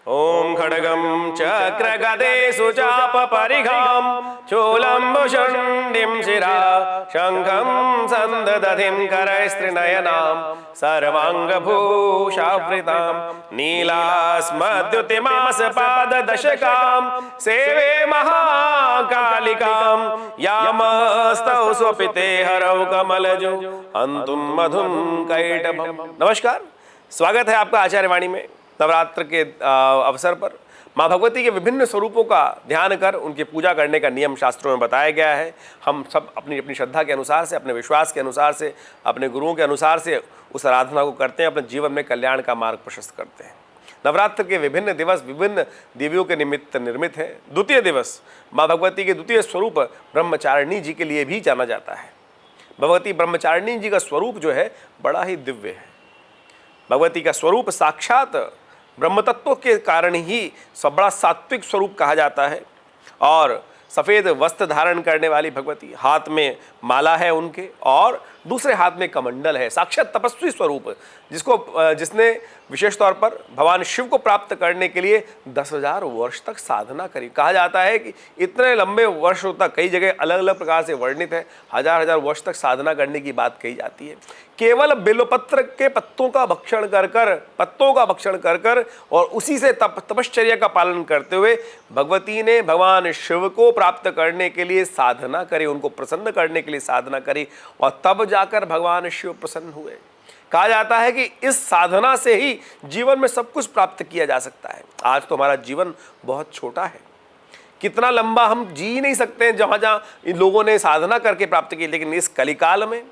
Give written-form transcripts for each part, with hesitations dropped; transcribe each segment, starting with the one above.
ओम खड्गं चक्रगदेषु चापपरिघां चूलम्बुशुण्डिं शिरा शङ्खं सन्ददधिं करैस्त्रिनयनां सर्वाङ्गभूषावृतां नीलास्मद्युतिमासपाददशकां सेवे महाकालिकां यामस्तौ स्वपिते हरौ कमलजो अंतुं मधुं कैटभम्। नमस्कार, स्वागत है आपका आचार्य वाणी में। नवरात्र के अवसर पर माँ भगवती के विभिन्न स्वरूपों का ध्यान कर उनकी पूजा करने का नियम शास्त्रों में बताया गया है। हम सब अपनी अपनी श्रद्धा के अनुसार से, अपने विश्वास के अनुसार से, अपने गुरुओं के अनुसार से उस आराधना को करते हैं, अपने जीवन में कल्याण का मार्ग प्रशस्त करते हैं। नवरात्र के विभिन्न दिवस विभिन्न देवियों के निमित्त निर्मित हैं। द्वितीय दिवस माँ भगवती के द्वितीय स्वरूप ब्रह्मचारिणी जी के लिए भी जाना जाता है। भगवती ब्रह्मचारिणी जी का स्वरूप जो है बड़ा ही दिव्य है। भगवती का स्वरूप साक्षात ब्रह्म तत्व के कारण ही सब बड़ा सात्विक स्वरूप कहा जाता है। और सफ़ेद वस्त्र धारण करने वाली भगवती, हाथ में माला है उनके और दूसरे हाथ में कमंडल है। साक्षात तपस्वी स्वरूप जिसने विशेष तौर पर भगवान शिव को प्राप्त करने के लिए 10,000 वर्ष तक साधना करी। कहा जाता है कि इतने लंबे वर्षों तक, कई जगह अलग अलग प्रकार से वर्णित है, हजार वर्ष तक साधना करने की बात कही जाती है। केवल बेलपत्र के पत्तों का भक्षण कर कर और उसी से तपश्चर्या का पालन करते हुए भगवती ने भगवान शिव को प्राप्त करने के लिए साधना करी, उनको प्रसन्न करने के लिए साधना करी और तब जाकर भगवान शिव प्रसन्न हुए। कहा जाता है कि इस साधना से ही जीवन में सब कुछ प्राप्त किया जा सकता है। आज तो हमारा जीवन बहुत छोटा है, कितना लंबा हम जी नहीं सकते हैं जहाँ जहाँ इन लोगों ने साधना करके प्राप्त की। लेकिन इस कलिकाल में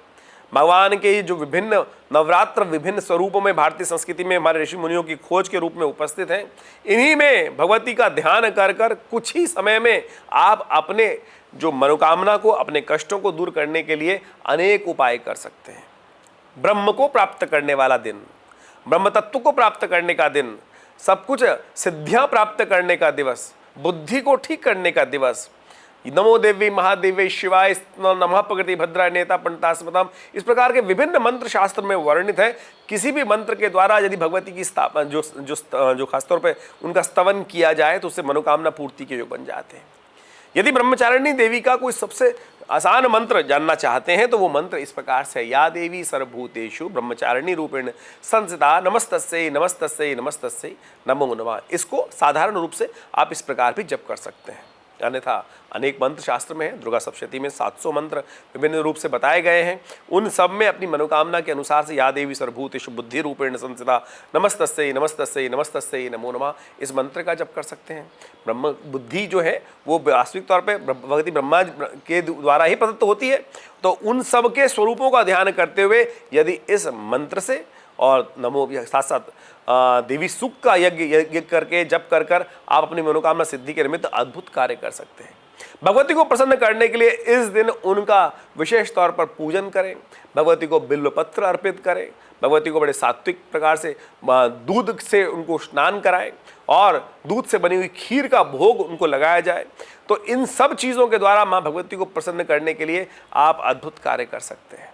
भगवान के जो विभिन्न नवरात्र विभिन्न स्वरूपों में भारतीय संस्कृति में हमारे ऋषि मुनियों की खोज के रूप में उपस्थित हैं। इन्हीं में भगवती का ध्यान कर कर कुछ ही समय में आप अपने जो मनोकामना को, अपने कष्टों को दूर करने के लिए अनेक उपाय कर सकते हैं। ब्रह्म को प्राप्त करने वाला दिन, ब्रह्म तत्व को प्राप्त करने का दिन, सब कुछ सिद्धियां प्राप्त करने का दिवस, बुद्धि को ठीक करने का दिवस। नमो देवी महादेवी शिवाय नमः प्रकृति भद्रा नेता पंडितास्मताम, इस प्रकार के विभिन्न मंत्र शास्त्र में वर्णित है। किसी भी मंत्र के द्वारा यदि भगवती की स्थापना जो खासतौर पे उनका स्तवन किया जाए तो उससे मनोकामना पूर्ति के योग बन जाते हैं। यदि ब्रह्मचारिणी देवी का कोई सबसे आसान मंत्र जानना चाहते हैं तो वो मंत्र इस प्रकार से, या देवी सर्वभूतेषु ब्रह्मचारिणी रूपेण संस्थिता नमस्तस्यै नमस्तस्यै नमस्तस्यै नमो नमः। इसको साधारण रूप से आप इस प्रकार भी जप कर सकते हैं। अन्यथा अनेक मंत्र शास्त्र में है। दुर्गा सप्तशती में 700 मंत्र विभिन्न रूप से बताए गए हैं। उन सब में अपनी मनोकामना के अनुसार से या देवी सर्वभूतेषु बुद्धि रूपेण संस्थिता नमस्तस्यै नमस्तस्यै नमस्तस्यै नमो नमः इस मंत्र का जप कर सकते हैं। ब्रह्म बुद्धि जो है वो वास्तविक तौर पे भगवती ब्रह्मा के द्वारा ही प्रदत्त होती है। तो उन सब के स्वरूपों का ध्यान करते हुए यदि इस मंत्र से और नमो साथ साथ देवी सुख का यज्ञ करके जप कर कर आप अपनी मनोकामना सिद्धि के निमित्त अद्भुत कार्य कर सकते हैं। भगवती को प्रसन्न करने के लिए इस दिन उनका विशेष तौर पर पूजन करें, भगवती को बिल्वपत्र अर्पित करें, भगवती को बड़े सात्विक प्रकार से दूध से उनको स्नान कराएं और दूध से बनी हुई खीर का भोग उनको लगाया जाए। तो इन सब चीज़ों के द्वारा माँ भगवती को प्रसन्न करने के लिए आप अद्भुत कार्य कर सकते हैं।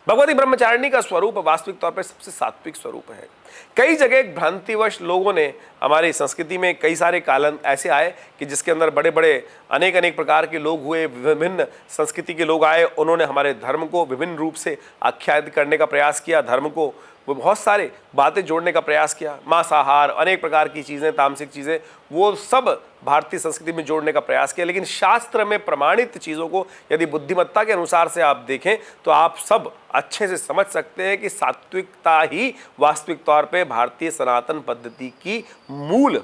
भगवती ब्रह्मचारिणी का स्वरूप वास्तविक तौर पर सबसे सात्विक स्वरूप है। कई जगह भ्रांतिवश लोगों ने, हमारी संस्कृति में कई सारे कालन ऐसे आए कि जिसके अंदर बड़े बड़े अनेक प्रकार के लोग हुए, विभिन्न संस्कृति के लोग आए, उन्होंने हमारे धर्म को विभिन्न रूप से आख्यायित करने का प्रयास किया, धर्म को वो बहुत सारे बातें जोड़ने का प्रयास किया, मांसाहार, अनेक प्रकार की चीज़ें, तामसिक चीज़ें, वो सब भारतीय संस्कृति में जोड़ने का प्रयास किया। लेकिन शास्त्र में प्रमाणित चीज़ों को यदि बुद्धिमत्ता के अनुसार से आप देखें तो आप सब अच्छे से समझ सकते हैं कि सात्विकता ही वास्तविक तौर पे भारतीय सनातन पद्धति की मूल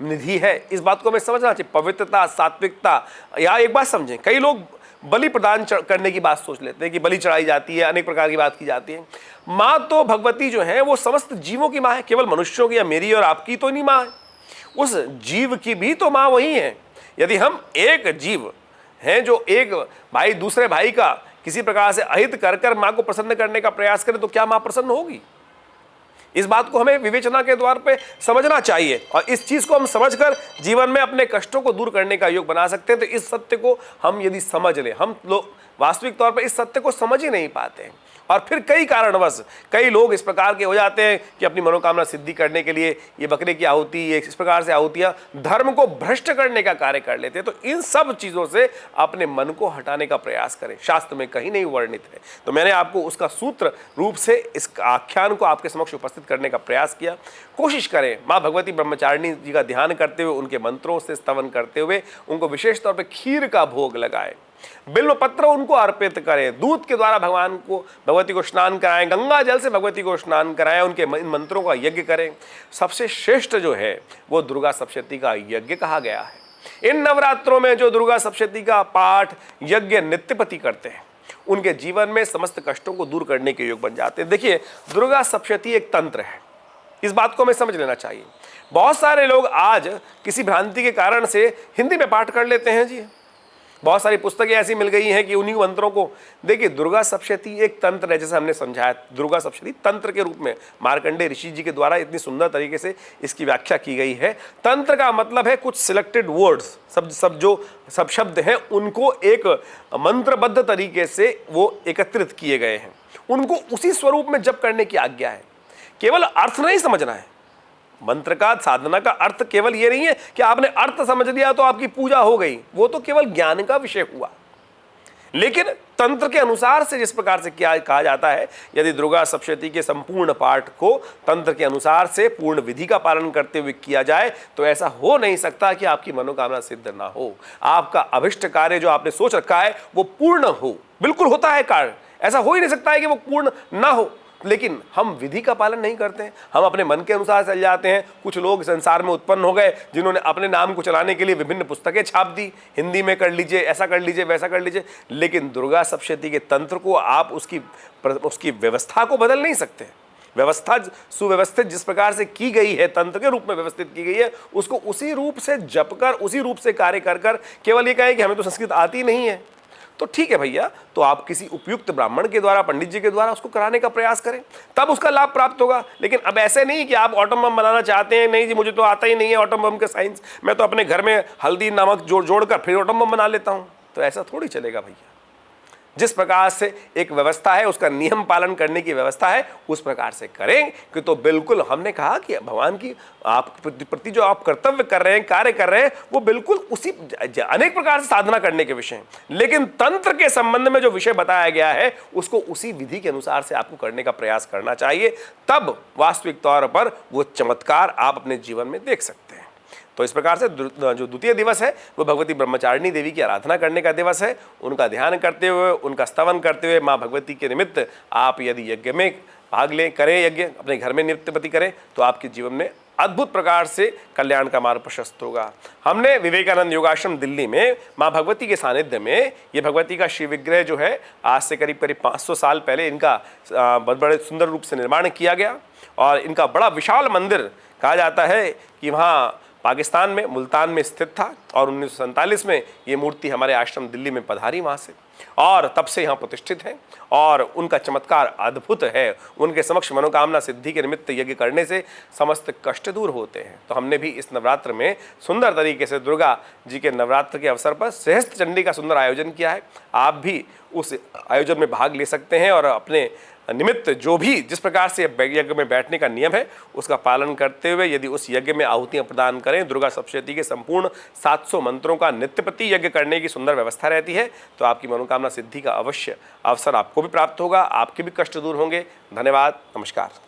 निधि है। इस बात को हमें समझना चाहिए। पवित्रता, सात्विकता, या एक बात समझें, कई लोग बलि प्रदान करने की बात सोच लेते हैं कि बलि चढ़ाई जाती है, अनेक प्रकार की बात की जाती है। माँ तो भगवती जो है वो समस्त जीवों की माँ है, केवल मनुष्यों की या मेरी और आपकी तो नहीं माँ है, उस जीव की भी तो माँ वही है। यदि हम एक जीव हैं जो एक भाई दूसरे भाई का किसी प्रकार से अहित कर कर माँ को प्रसन्न करने का प्रयास करें तो क्या माँ प्रसन्न होगी? इस बात को हमें विवेचना के द्वार पे समझना चाहिए और इस चीज़ को हम समझकर जीवन में अपने कष्टों को दूर करने का योग बना सकते हैं। तो इस सत्य को हम यदि समझ लें, हम लोग वास्तविक तौर पर इस सत्य को समझ ही नहीं पाते हैं और फिर कई कारणवश कई लोग इस प्रकार के हो जाते हैं कि अपनी मनोकामना सिद्धि करने के लिए ये बकरे की आहुति, ये इस प्रकार से आहुतियां धर्म को भ्रष्ट करने का कार्य कर लेते हैं। तो इन सब चीजों से अपने मन को हटाने का प्रयास करें, शास्त्र में कहीं नहीं वर्णित है। तो मैंने आपको उसका सूत्र रूप से इस आख्यान को आपके समक्ष उपस्थित करने का प्रयास किया। कोशिश करें माँ भगवती ब्रह्मचारिणी जी का ध्यान करते हुए, उनके मंत्रों से स्तवन करते हुए उनको विशेष तौर पर खीर का भोग लगाएं, बिल्व पत्र उनको अर्पित करें, दूध के द्वारा भगवान को भगवती को स्नान कराएं, गंगा जल से भगवती को स्नान कराएं, उनके इन मंत्रों का यज्ञ करें। सबसे श्रेष्ठ जो है वो दुर्गा सप्तशती का यज्ञ कहा गया है। इन नवरात्रों में जो दुर्गा सप्तशती का पाठ यज्ञ नित्यपति करते हैं उनके जीवन में समस्त कष्टों को दूर करने के योग बन जाते हैं। देखिए, दुर्गा सप्तशती एक तंत्र है, इस बात को हमें समझ लेना चाहिए। बहुत सारे लोग आज किसी भ्रांति के कारण से हिंदी में पाठ कर लेते हैं जी, बहुत सारी पुस्तकें ऐसी मिल गई हैं कि उन्हीं मंत्रों को। देखिए, दुर्गा सप्तशती एक तंत्र है, जैसे हमने समझाया। दुर्गा सप्तशती तंत्र के रूप में मार्कंडेय ऋषि जी के द्वारा इतनी सुंदर तरीके से इसकी व्याख्या की गई है। तंत्र का मतलब है कुछ सिलेक्टेड वर्ड्स, सब शब्द हैं उनको एक मंत्रबद्ध तरीके से वो एकत्रित किए गए हैं, उनको उसी स्वरूप में जप करने की आज्ञा है। केवल अर्थ नहीं समझना है। मंत्र का, साधना का अर्थ केवल ये नहीं है कि आपने अर्थ समझ लिया तो आपकी पूजा हो गई, वो तो केवल ज्ञान का विषय हुआ। लेकिन तंत्र के अनुसार से जिस प्रकार से क्या कहा जाता है, यदि दुर्गा सप्तशती के संपूर्ण पाठ को तंत्र के अनुसार से पूर्ण विधि का पालन करते हुए किया जाए तो ऐसा हो नहीं सकता कि आपकी मनोकामना सिद्ध ना हो, आपका अभिष्ट कार्य जो आपने सोच रखा है वो पूर्ण हो। बिल्कुल होता है कार्य, ऐसा हो ही नहीं सकता है कि वो पूर्ण ना हो, लेकिन हम विधि का पालन नहीं करते हैं, हम अपने मन के अनुसार चल जाते हैं। कुछ लोग संसार में उत्पन्न हो गए जिन्होंने अपने नाम को चलाने के लिए विभिन्न पुस्तकें छाप दी, हिंदी में कर लीजिए, ऐसा कर लीजिए, वैसा कर लीजिए। लेकिन दुर्गा सप्तशती के तंत्र को आप उसकी व्यवस्था को बदल नहीं सकते। व्यवस्था सुव्यवस्थित जिस प्रकार से की गई है, तंत्र के रूप में व्यवस्थित की गई है, उसको उसी रूप से जप कर, उसी रूप से कार्य कर कर केवल ये कहें कि हमें तो संस्कृत आती नहीं है, तो ठीक है भैया, तो आप किसी उपयुक्त ब्राह्मण के द्वारा, पंडित जी के द्वारा उसको कराने का प्रयास करें, तब उसका लाभ प्राप्त होगा। लेकिन अब ऐसे नहीं कि आप ऑटम बम बनाना चाहते हैं, नहीं जी मुझे तो आता ही नहीं है ऑटम बम का साइंस, मैं तो अपने घर में हल्दी नमक जोड़कर फिर ऑटम बम बना लेता हूं, तो ऐसा थोड़ी चलेगा भैया। जिस प्रकार से एक व्यवस्था है, उसका नियम पालन करने की व्यवस्था है, उस प्रकार से करें कि तो बिल्कुल हमने कहा कि भगवान की आप प्रति जो आप कर्तव्य कर रहे हैं, कार्य कर रहे हैं, वो बिल्कुल उसी अनेक प्रकार से साधना करने के विषय हैं। लेकिन तंत्र के संबंध में जो विषय बताया गया है उसको उसी विधि के अनुसार से आपको करने का प्रयास करना चाहिए, तब वास्तविक तौर पर वो चमत्कार आप अपने जीवन में देख सकते हैं। तो इस प्रकार से जो द्वितीय दिवस है वो भगवती ब्रह्मचारिणी देवी की आराधना करने का दिवस है। उनका ध्यान करते हुए, उनका स्तवन करते हुए माँ भगवती के निमित्त आप यदि यज्ञ में भाग लें, करें यज्ञ, अपने घर में नित्यपति करें, तो आपके जीवन में अद्भुत प्रकार से कल्याण का मार्ग प्रशस्त होगा। हमने विवेकानंद योगाश्रम दिल्ली में माँ भगवती के सानिध्य में ये भगवती का शिव विग्रह जो है आज से करीब 500 साल पहले इनका बहुत बड़े सुंदर रूप से निर्माण किया गया, और इनका बड़ा विशाल मंदिर कहा जाता है कि वहाँ पाकिस्तान में मुल्तान में स्थित था, और 1947 में ये मूर्ति हमारे आश्रम दिल्ली में पधारी वहाँ से, और तब से यहाँ प्रतिष्ठित है। और उनका चमत्कार अद्भुत है। उनके समक्ष मनोकामना सिद्धि के निमित्त यज्ञ करने से समस्त कष्ट दूर होते हैं। तो हमने भी इस नवरात्र में सुंदर तरीके से दुर्गा जी के नवरात्र के अवसर पर सहस्त्र चंडी का सुंदर आयोजन किया है। आप भी उस आयोजन में भाग ले सकते हैं और अपने निमित्त जो भी जिस प्रकार से यज्ञ में बैठने का नियम है उसका पालन करते हुए यदि उस यज्ञ में आहुतियां प्रदान करें, दुर्गा सप्तशती के संपूर्ण 700 मंत्रों का नित्यप्रति यज्ञ करने की सुंदर व्यवस्था रहती है, तो आपकी मनोकामना सिद्धि का अवश्य अवसर आपको भी प्राप्त होगा, आपके भी कष्ट दूर होंगे। धन्यवाद, नमस्कार।